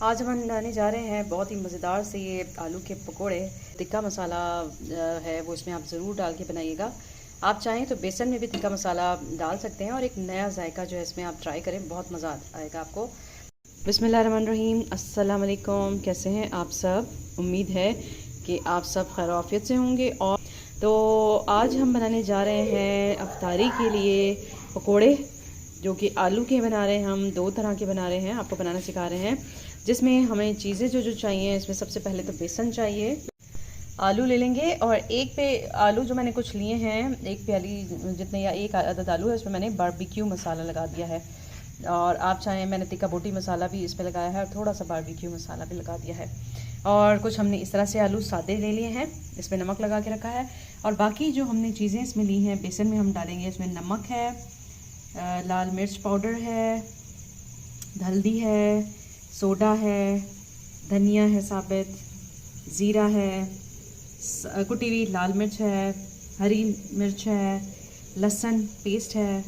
आज हम बनाने जा रहे हैं बहुत ही मज़ेदार से ये आलू के पकोड़े। तिक्का मसाला है वो इसमें आप ज़रूर डाल के बनाइएगा। आप चाहें तो बेसन में भी तिक्का मसाला डाल सकते हैं और एक नया जायका जो है इसमें आप ट्राई करें, बहुत मज़ा आएगा आपको। बिस्मिल्लाहिर्रहमानिर्रहीम, अस्सलाम वालेकुम। कैसे हैं आप सब? उम्मीद है कि आप सब खैर आफियत से होंगे। और तो आज हम बनाने जा रहे हैं अफ्तारी के लिए पकोड़े, जो कि आलू के बना रहे हैं। हम दो तरह के बना रहे हैं, आपको बनाना सिखा रहे हैं। जिसमें हमें चीज़ें जो जो चाहिए, इसमें सबसे पहले तो बेसन चाहिए। आलू ले लेंगे और एक पे आलू जो मैंने कुछ लिए हैं, एक प्याली जितने या एक अदद आलू है, उसमें मैंने बारबेक्यू मसाला लगा दिया है। और आप चाहें, मैंने तिक्का बोटी मसाला भी इस पर लगाया है और थोड़ा सा बारबेक्यू मसाला भी लगा दिया है। और कुछ हमने इस तरह से आलू सादे ले लिए हैं, इसमें नमक लगा के रखा है। और बाकी जो हमने चीज़ें इसमें ली हैं, बेसन में हम डालेंगे। इसमें नमक है, लाल मिर्च पाउडर है, हल्दी है, सोडा है, धनिया है साबित, ज़ीरा है, कुटी हुई लाल मिर्च है, हरी मिर्च है, लहसुन पेस्ट है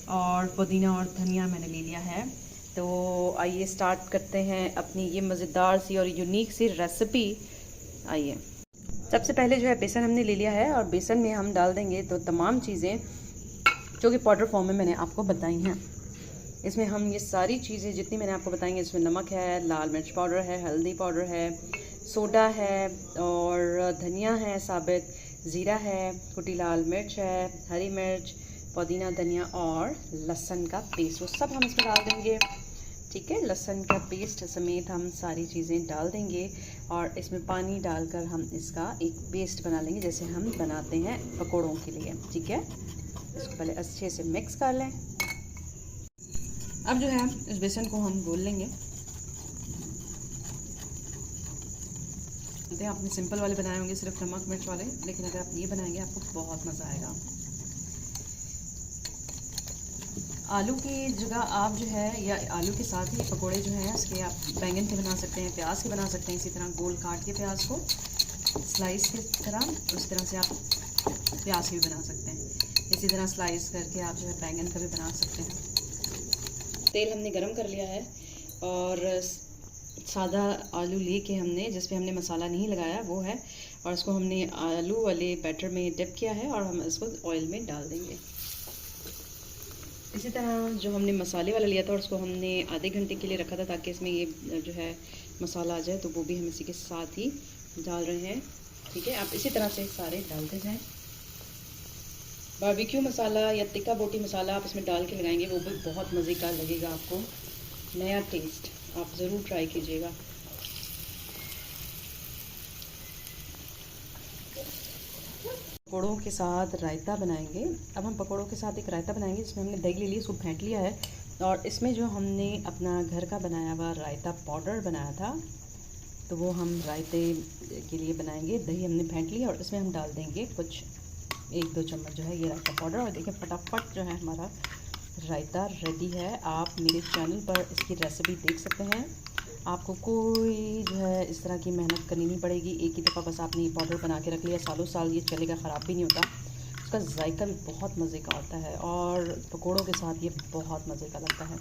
और पुदीना और धनिया मैंने ले लिया है। तो आइए स्टार्ट करते हैं अपनी ये मज़ेदार सी और यूनिक सी रेसिपी। आइए, सबसे पहले जो है बेसन हमने ले लिया है और बेसन में हम डाल देंगे तो तमाम चीज़ें जो कि पाउडर फॉर्म में मैंने आपको बताई हैं। इसमें हम ये सारी चीज़ें जितनी मैंने आपको बताएंगे, इसमें नमक है, लाल मिर्च पाउडर है, हल्दी पाउडर है, सोडा है और धनिया है साबित, ज़ीरा है, कुटी लाल मिर्च है, हरी मिर्च, पुदीना, धनिया और लहसुन का पेस्ट, वो सब हम इसमें डाल देंगे। ठीक है, लहसुन का पेस्ट समेत हम सारी चीज़ें डाल देंगे और इसमें पानी डालकर हम इसका एक पेस्ट बना लेंगे, जैसे हम बनाते हैं पकौड़ों के लिए। ठीक है, इसको पहले अच्छे से मिक्स कर लें। अब जो है इस बेसन को हम घोल लेंगे। आपने सिंपल वाले बनाए होंगे, सिर्फ नमक मिर्च वाले, लेकिन अगर आप ये बनाएंगे आपको बहुत मज़ा आएगा। आलू की जगह आप जो है, या आलू के साथ ही पकोड़े जो हैं उसके आप बैंगन के बना सकते हैं, प्याज के बना सकते हैं। इसी तरह गोल काट के प्याज को स्लाइस की तरह, उस तरह से आप प्याज के भी बना सकते हैं। इसी तरह स्लाइस करके आप जो है बैंगन का भी बना सकते हैं। तेल हमने गरम कर लिया है और सादा आलू लेके हमने, जिस पे हमने मसाला नहीं लगाया वो है, और इसको हमने आलू वाले बैटर में डिप किया है और हम इसको ऑयल में डाल देंगे। इसी तरह जो हमने मसाले वाला लिया था और उसको हमने आधे घंटे के लिए रखा था ताकि इसमें ये जो है मसाला आ जाए, तो वो भी हम इसी के साथ ही डाल रहे हैं। ठीक है, आप इसी तरह से सारे डालते जाएँ। बारबेक्यू मसाला या तिक्का बोटी मसाला आप इसमें डाल के लगाएंगे, वो भी बहुत मज़े का लगेगा आपको, नया टेस्ट। आप ज़रूर ट्राई कीजिएगा। पकौड़ों के साथ रायता बनाएंगे। अब हम पकौड़ों के साथ एक रायता बनाएंगे, जिसमें हमने दही ले ली, उसको फेंट लिया है और इसमें जो हमने अपना घर का बनाया हुआ रायता पाउडर बनाया था, तो वो हम रायते के लिए बनाएंगे। दही हमने फेंट ली और इसमें हम डाल देंगे कुछ 1-2 चम्मच जो है ये रायता पाउडर। और देखिए फटाफट जो है हमारा रायता रेडी है। आप मेरे चैनल पर इसकी रेसिपी देख सकते हैं। आपको कोई जो है इस तरह की मेहनत करनी नहीं पड़ेगी। एक ही दफ़ा बस आपने ये पाउडर बना के रख लिया, सालों साल ये चलेगा, ख़राब भी नहीं होता। उसका जायका भी बहुत मज़े का होता है और पकौड़ों के साथ ये बहुत मज़े का लगता है।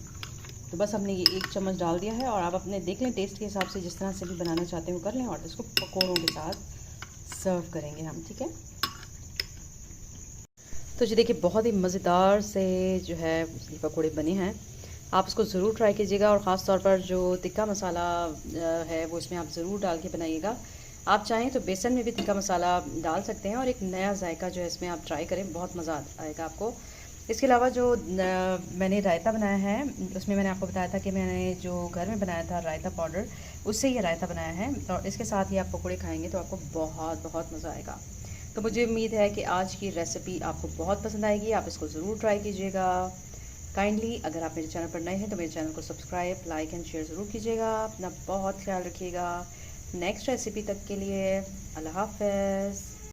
तो बस हमने ये 1 चम्मच डाल दिया है और आप अपने देख लें, टेस्ट के हिसाब से जिस तरह से भी बनाना चाहते हो कर लें और इसको पकौड़ों के साथ सर्व करेंगे हम। ठीक है, तो जी देखिए बहुत ही मज़ेदार से जो है ये पकौड़े बने हैं। आप इसको ज़रूर ट्राई कीजिएगा और ख़ास तौर पर जो तिक्का मसाला है वो इसमें आप ज़रूर डाल के बनाइएगा। आप चाहें तो बेसन में भी तिक्का मसाला डाल सकते हैं और एक नया जायका जो है इसमें आप ट्राई करें, बहुत मज़ा आएगा आपको। इसके अलावा जो मैंने रायता बनाया है, उसमें मैंने आपको बताया था कि मैंने जो घर में बनाया था रायता पाउडर, उससे ये रायता बनाया है और इसके साथ ही आप पकौड़े खाएँगे तो आपको बहुत बहुत मज़ा आएगा। तो मुझे उम्मीद है कि आज की रेसिपी आपको बहुत पसंद आएगी। आप इसको ज़रूर ट्राई कीजिएगा। काइंडली अगर आप मेरे चैनल पर नए हैं तो मेरे चैनल को सब्सक्राइब, लाइक एंड शेयर ज़रूर कीजिएगा। अपना बहुत ख्याल रखिएगा। नेक्स्ट रेसिपी तक के लिए अल्लाह हाफ़िज़।